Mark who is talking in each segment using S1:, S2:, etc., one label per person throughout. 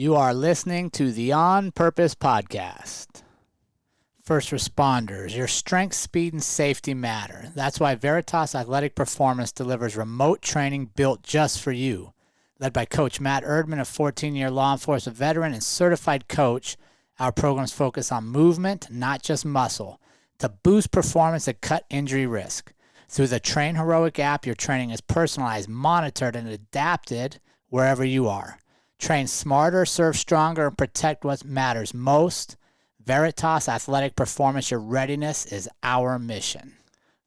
S1: You are listening to the On Purpose podcast. First responders, your strength, speed, and safety matter. That's why Veritas Athletic Performance delivers remote training built just for you. Led by Coach Matt Erdman, a 14-year law enforcement veteran and certified coach, our programs focus on movement, not just muscle, to boost performance and cut injury risk. Through the Train Heroic app, your training is personalized, monitored, and adapted wherever you are. Train smarter, serve stronger, and protect what matters most. Veritas Athletic Performance, your readiness is our mission.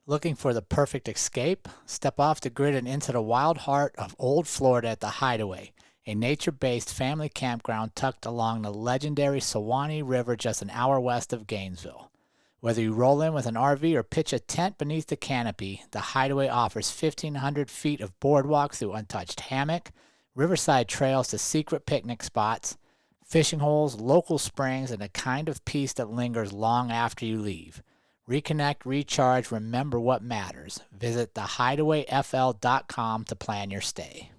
S1: Looking for the perfect escape? Step off the grid and into the wild heart of Old Florida at the Hideaway, a nature-based family campground tucked along the legendary Suwannee River just an hour west of Gainesville. Whether you roll in with an RV or pitch a tent beneath the canopy, the Hideaway offers 1,500 feet of boardwalk through untouched hammock, riverside trails to secret picnic spots, fishing holes, local springs, and a kind of peace that lingers long after you leave. Reconnect, recharge, remember what matters. Visit thehideawayfl.com to plan your stay.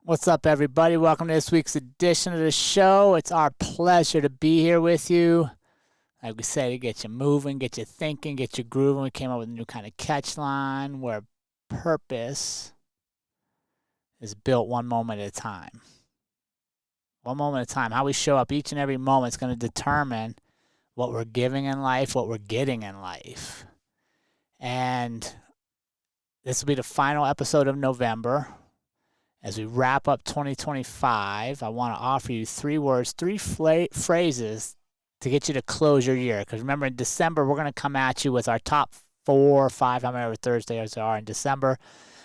S1: What's up, everybody? Welcome to this week's edition of the show. It's our pleasure to be here with you. Like we say, to get you moving, get you thinking, get you grooving. We came up with a new kind of catch line where purpose is built one moment at a time. One moment at a time. How we show up each and every moment is going to determine what we're giving in life, what we're getting in life. And this will be the final episode of November. As we wrap up 2025, I want to offer you three words, three phrases to get you to close your year. Because remember, in December, we're going to come at you with our top 4 or 5, however Thursdays are in December,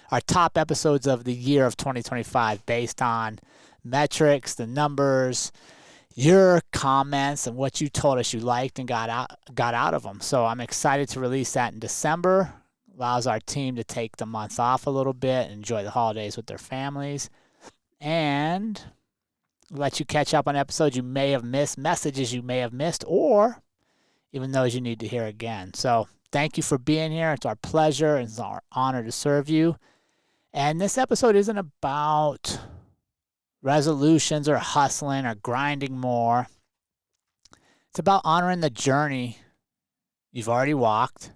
S1: our top episodes of the year of 2025 based on metrics, the numbers, your comments, and what you told us you liked and got out of them. So I'm excited to release that in December. Allows our team to take the month off a little bit and enjoy the holidays with their families. And let you catch up on episodes you may have missed, messages you may have missed, or even those you need to hear again. So thank you for being here. It's our pleasure and it's our honor to serve you. And this episode isn't about resolutions or hustling or grinding more. It's about honoring the journey you've already walked,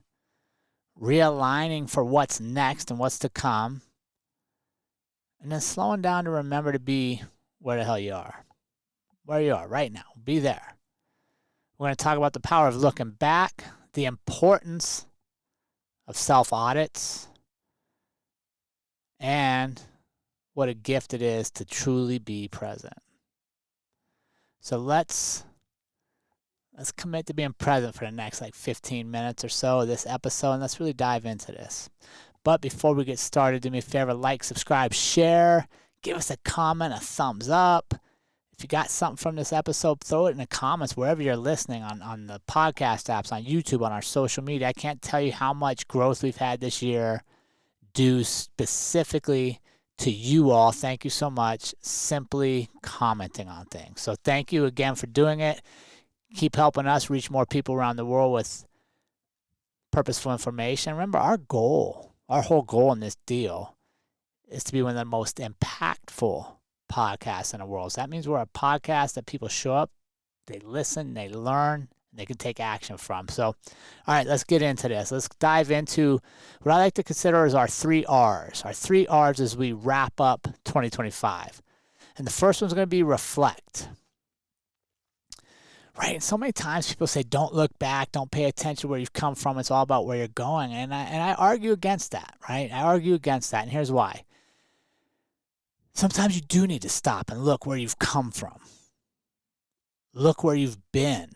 S1: realigning for what's next and what's to come, and then slowing down to remember to be where the hell you are. Where you are right now. Be there. We're going to talk about the power of looking back, the importance of self-audits, and what a gift it is to truly be present. So let's commit to being present for the next 15 minutes or so of this episode, and let's really dive into this. But before we get started, do me a favor, like, subscribe, share, give us a comment, a thumbs up. If you got something from this episode, throw it in the comments wherever you're listening, on the podcast apps, on YouTube, on our social media. I can't tell you how much growth we've had this year due specifically to you all. Thank you so much. Simply commenting on things. So thank you again for doing it. Keep helping us reach more people around the world with purposeful information. Remember, our whole goal in this deal is to be one of the most impactful podcasts in the world. So that means we're a podcast that people show up, they listen, they learn, and they can take action from. So, all right, let's get into this. Let's dive into what I like to consider as our 3 R's. Our 3 R's as we wrap up 2025. And the first one's going to be reflect. Right? And so many times people say, don't look back, don't pay attention to where you've come from. It's all about where you're going. And I argue against that, right? I argue against that. And here's why. Sometimes you do need to stop and look where you've come from. Look where you've been.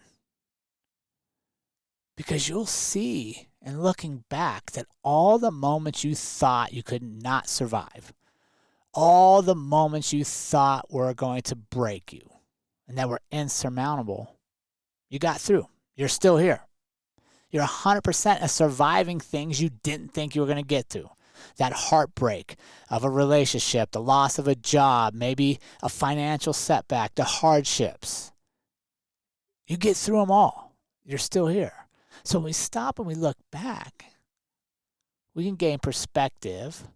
S1: Because you'll see, in looking back, that all the moments you thought you could not survive, all the moments you thought were going to break you and that were insurmountable, you got through. You're still here. You're 100% of surviving things you didn't think you were going to get through. That heartbreak of a relationship, the loss of a job, maybe a financial setback, the hardships. You get through them all. You're still here. So when we stop and we look back, we can gain perspective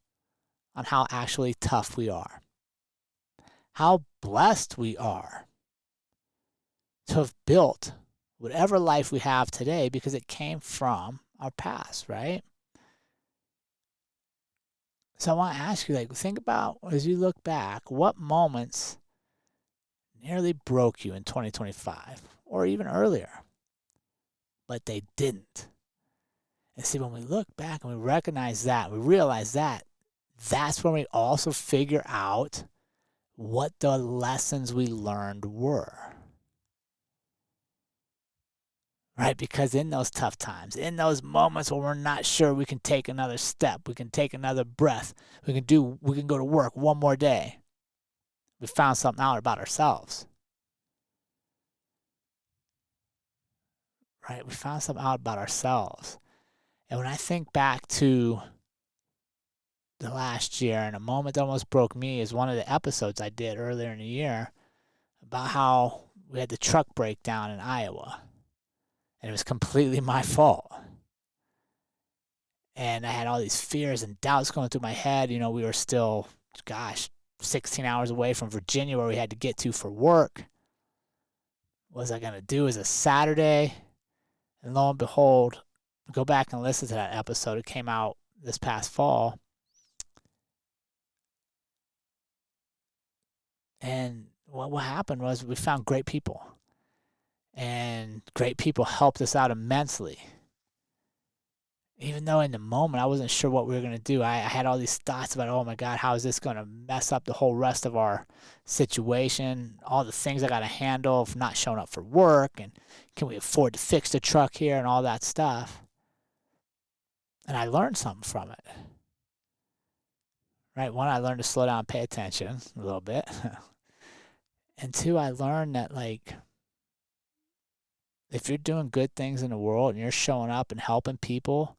S1: on how actually tough we are, how blessed we are, to have built whatever life we have today because it came from our past, right? So I want to ask you, like, think about, as you look back, what moments nearly broke you in 2025 or even earlier, but they didn't. And see, when we look back and we recognize that, we realize that, that's when we also figure out what the lessons we learned were. Right? Because in those tough times, in those moments when we're not sure we can take another step, we can take another breath, we can go to work one more day, we found something out about ourselves. Right? We found something out about ourselves. And when I think back to the last year, and a moment that almost broke me is one of the episodes I did earlier in the year about how we had the truck breakdown in Iowa. And it was completely my fault. And I had all these fears and doubts going through my head. You know, we were still, 16 hours away from Virginia where we had to get to for work. What was I going to do? It was a Saturday. And lo and behold, go back and listen to that episode. It came out this past fall. And what happened was we found great people. And great people helped us out immensely. Even though in the moment I wasn't sure what we were going to do, I had all these thoughts about, oh my God, how is this going to mess up the whole rest of our situation? All the things I got to handle for not showing up for work, and can we afford to fix the truck here and all that stuff? And I learned something from it. Right? One, I learned to slow down and pay attention a little bit. And two, I learned that, like, if you're doing good things in the world and you're showing up and helping people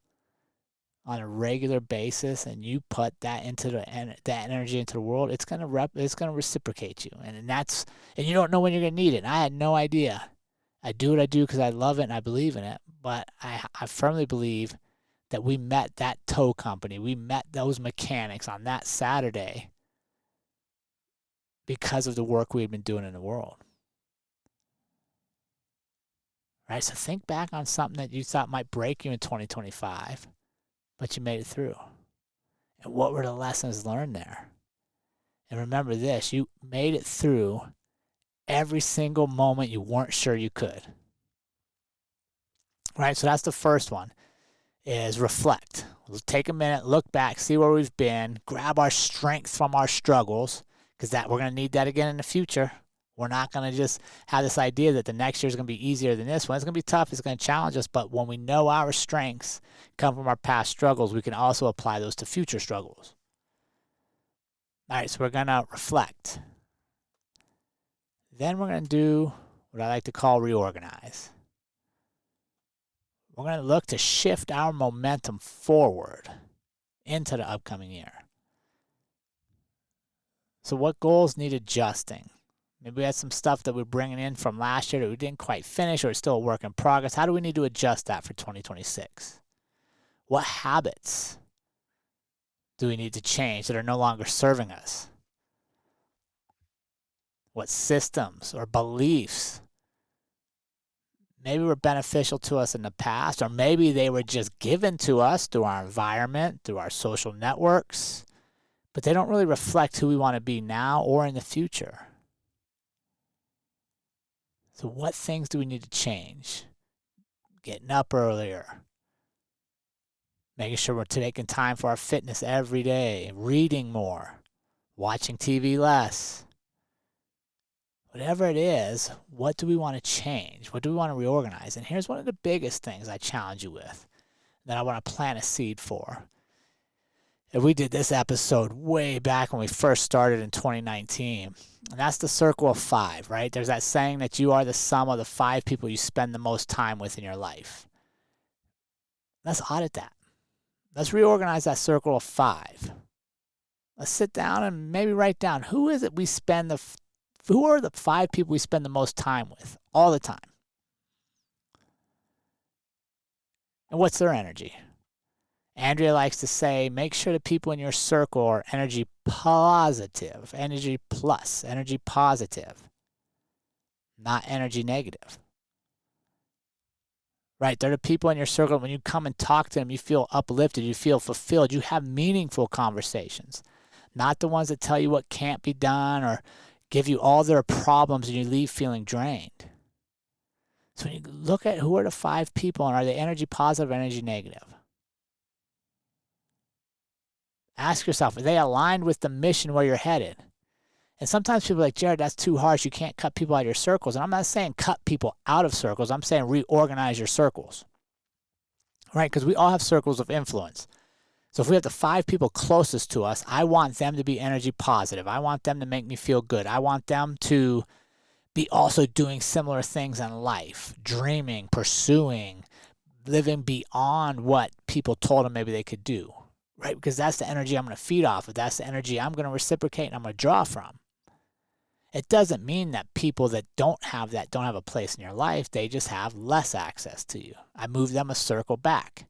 S1: on a regular basis, and you put that into that energy into the world, it's gonna reciprocate you, and you don't know when you're gonna need it. And I had no idea. I do what I do because I love it and I believe in it. But I firmly believe that we met that tow company, we met those mechanics on that Saturday because of the work we had been doing in the world. Right? So think back on something that you thought might break you in 2025. But you made it through. And what were the lessons learned there? And remember this, you made it through every single moment you weren't sure you could. Right? So that's the first one, is reflect. We'll take a minute, look back, see where we've been, grab our strength from our struggles, because we're going to need that again in the future. We're not going to just have this idea that the next year is going to be easier than this one. It's going to be tough. It's going to challenge us. But when we know our strengths come from our past struggles, we can also apply those to future struggles. All right, so we're going to reflect. Then we're going to do what I like to call reorganize. We're going to look to shift our momentum forward into the upcoming year. So what goals need adjusting? Maybe we had some stuff that we're bringing in from last year that we didn't quite finish, or it's still a work in progress. How do we need to adjust that for 2026? What habits do we need to change that are no longer serving us? What systems or beliefs maybe were beneficial to us in the past, or maybe they were just given to us through our environment, through our social networks, but they don't really reflect who we want to be now or in the future. So what things do we need to change? Getting up earlier, making sure we're taking time for our fitness every day, reading more, watching TV less. Whatever it is, what do we want to change? What do we want to reorganize? And here's one of the biggest things I challenge you with that I want to plant a seed for. And we did this episode way back when we first started in 2019. And that's the circle of 5, right? There's that saying that you are the sum of the 5 people you spend the most time with in your life. Let's audit that. Let's reorganize that circle of 5. Let's sit down and maybe write down who are the 5 people we spend the most time with all the time? And what's their energy? Andrea likes to say, make sure the people in your circle are energy positive, energy plus, energy positive. not energy negative. Right? They're the people in your circle. When you come and talk to them, you feel uplifted, you feel fulfilled, you have meaningful conversations. Not the ones that tell you what can't be done or give you all their problems and you leave feeling drained. So when you look at who are the 5 people and are they energy positive or energy negative? Ask yourself, are they aligned with the mission where you're headed? And sometimes people are like, Jerrod, that's too harsh. You can't cut people out of your circles. And I'm not saying cut people out of circles. I'm saying reorganize your circles. Right? Because we all have circles of influence. So if we have the 5 people closest to us, I want them to be energy positive. I want them to make me feel good. I want them to be also doing similar things in life, dreaming, pursuing, living beyond what people told them maybe they could do, right? Because that's the energy I'm going to feed off of. That's the energy I'm going to reciprocate and I'm going to draw from. It doesn't mean that people that don't have that don't have a place in your life. They just have less access to you. I move them a circle back,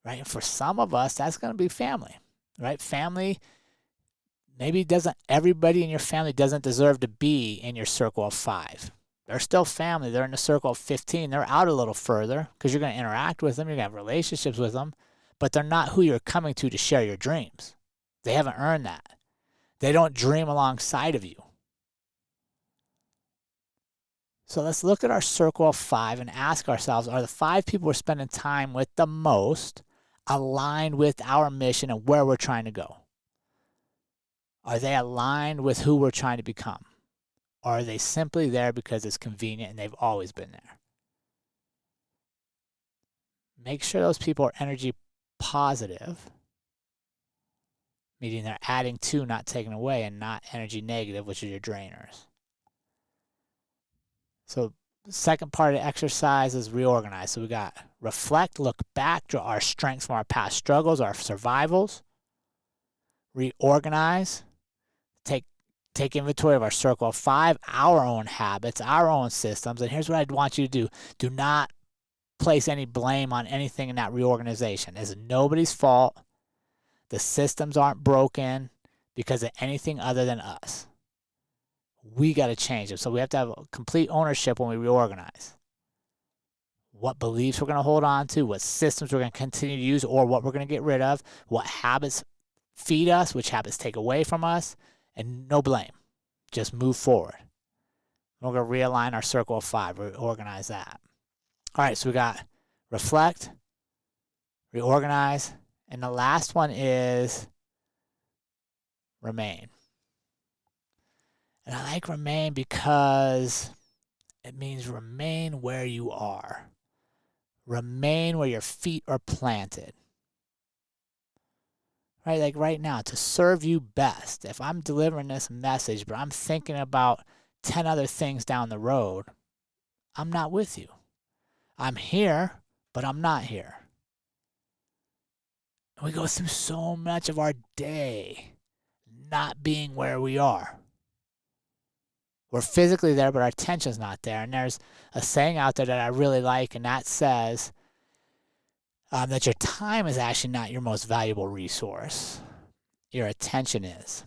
S1: right? And for some of us, that's going to be family, right? Family, maybe everybody in your family doesn't deserve to be in your circle of 5. They're still family. They're in the circle of 15. They're out a little further because you're going to interact with them. You're going to have relationships with them, but they're not who you're coming to share your dreams. They haven't earned that. They don't dream alongside of you. So let's look at our circle of 5 and ask ourselves, are the 5 people we're spending time with the most aligned with our mission and where we're trying to go? Are they aligned with who we're trying to become? Or are they simply there because it's convenient and they've always been there? Make sure those people are energy positive, meaning they're adding to, not taking away, and not energy negative, which are your drainers. So the second part of the exercise is reorganize. So we got reflect, look back, draw our strengths from our past struggles, our survivals. Reorganize, take inventory of our circle of 5, our own habits, our own systems. And here's what I'd want you to do. Do not place any blame on anything in that reorganization. It's nobody's fault. The systems aren't broken because of anything other than us. We got to change them. So we have to have complete ownership when we reorganize. What beliefs we're going to hold on to, what systems we're going to continue to use, or what we're going to get rid of, what habits feed us, which habits take away from us, and no blame. Just move forward. We're going to realign our circle of 5, reorganize that. All right, so we got reflect, reorganize, and the last one is remain. And I like remain because it means remain where you are. Remain where your feet are planted. Right, like right now, to serve you best. If I'm delivering this message, but I'm thinking about 10 other things down the road, I'm not with you. I'm here, but I'm not here. We go through so much of our day not being where we are. We're physically there, but our attention's not there. And there's a saying out there that I really like, and that says that your time is actually not your most valuable resource. Your attention is.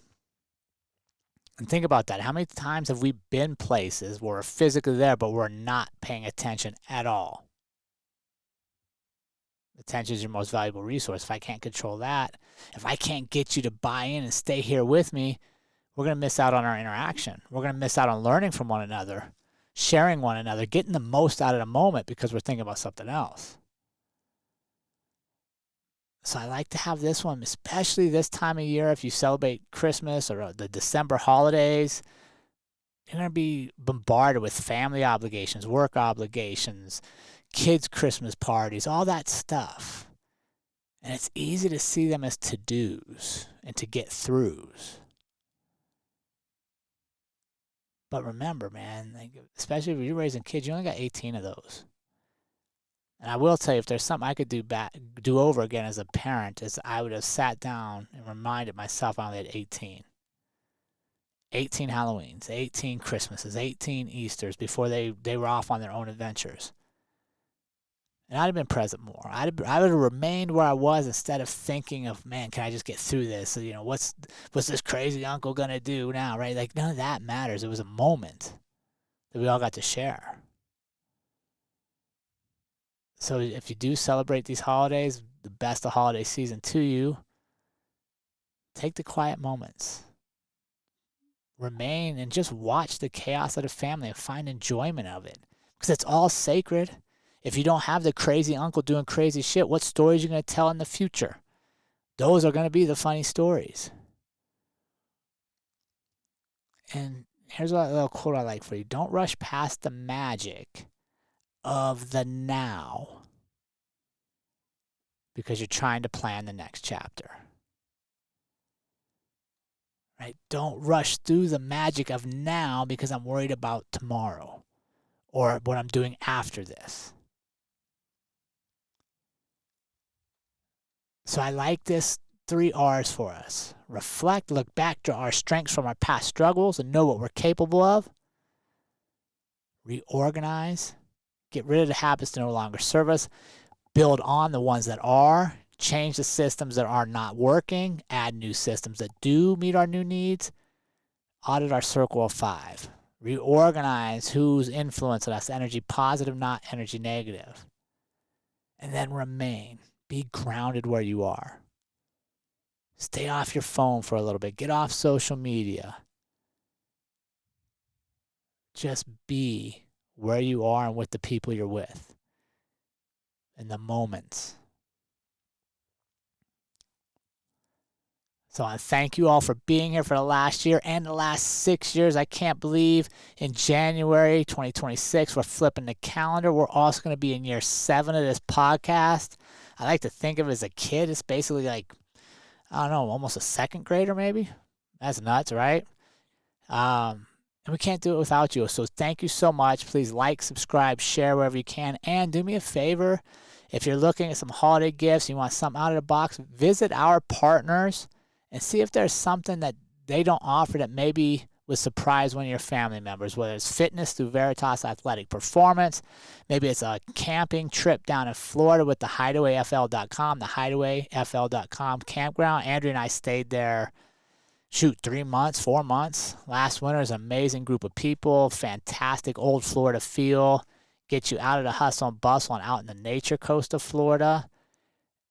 S1: And think about that. How many times have we been places where we're physically there, but we're not paying attention at all? Attention is your most valuable resource. If I can't control that, if I can't get you to buy in and stay here with me, we're going to miss out on our interaction. We're going to miss out on learning from one another, sharing one another, getting the most out of the moment because we're thinking about something else. So I like to have this one, especially this time of year. If you celebrate Christmas or the December holidays, you're going to be bombarded with family obligations, work obligations, kids' Christmas parties, all that stuff. And it's easy to see them as to-dos and to get throughs. But remember, man, like, especially if you're raising kids, you only got 18 of those. And I will tell you, if there's something I could do over again as a parent, is I would have sat down and reminded myself I only had 18. 18 Halloweens, 18 Christmases, 18 Easters before they were off on their own adventures. And I'd have been present more. I would have remained where I was instead of thinking of, man, can I just get through this? So, what's this crazy uncle going to do now, right? Like, none of that matters. It was a moment. that we all got to share. So if you do celebrate these holidays, the best of holiday season to you, take the quiet moments. Remain and just watch the chaos of the family and find enjoyment of it. Because it's all sacred. If you don't have the crazy uncle doing crazy shit, what stories are you going to tell in the future? Those are going to be the funny stories. And here's a little quote I like for you. Don't rush past the magic of the now because you're trying to plan the next chapter. Right? Don't rush through the magic of now because I'm worried about tomorrow or what I'm doing after this. So I like this 3 R's for us. Reflect, look back to our strengths from our past struggles and know what we're capable of. Reorganize, get rid of the habits that no longer serve us. Build on the ones that are. Change the systems that are not working. Add new systems that do meet our new needs. Audit our circle of 5. Reorganize who's influencing us. Energy positive, not energy negative. And then remain. Be grounded where you are. Stay off your phone for a little bit. Get off social media. Just be where you are and with the people you're with. In the moments. So I thank you all for being here for the last year and the last 6 years. I can't believe in January 2026, we're flipping the calendar. We're also going to be in year 7 of this podcast. I like to think of it as a kid. It's basically like, I don't know, almost a second grader maybe. That's nuts, right? And we can't do it without you. So thank you so much. Please like, subscribe, share wherever you can. And do me a favor, if you're looking at some holiday gifts, you want something out of the box, visit our partners and see if there's something that they don't offer that maybe would surprise one of your family members, whether it's fitness through Veritas Athletic Performance, maybe it's a camping trip down in Florida with the hideawayfl.com, the hideawayfl.com campground. Andrea and I stayed there, 3 months, 4 months. Last winter is an amazing group of people, fantastic old Florida feel, get you out of the hustle and bustle and out in the nature coast of Florida.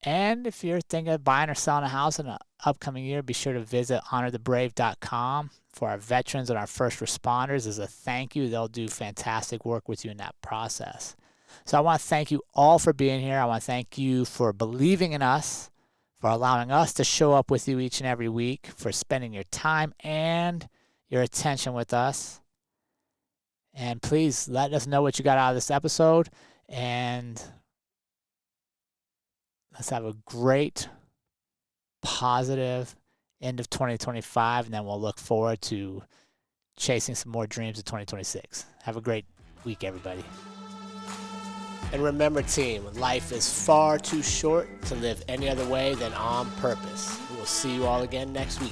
S1: And if you're thinking of buying or selling a house in the upcoming year, be sure to visit honorthebrave.com for our veterans and our first responders. As a thank you, they'll do fantastic work with you in that process. So I want to thank you all for being here. I want to thank you for believing in us, for allowing us to show up with you each and every week, for spending your time and your attention with us. And please let us know what you got out of this episode. And let's have a great, positive end of 2025, and then we'll look forward to chasing some more dreams in 2026. Have a great week, everybody. And remember, team, life is far too short to live any other way than on purpose. We will see you all again next week.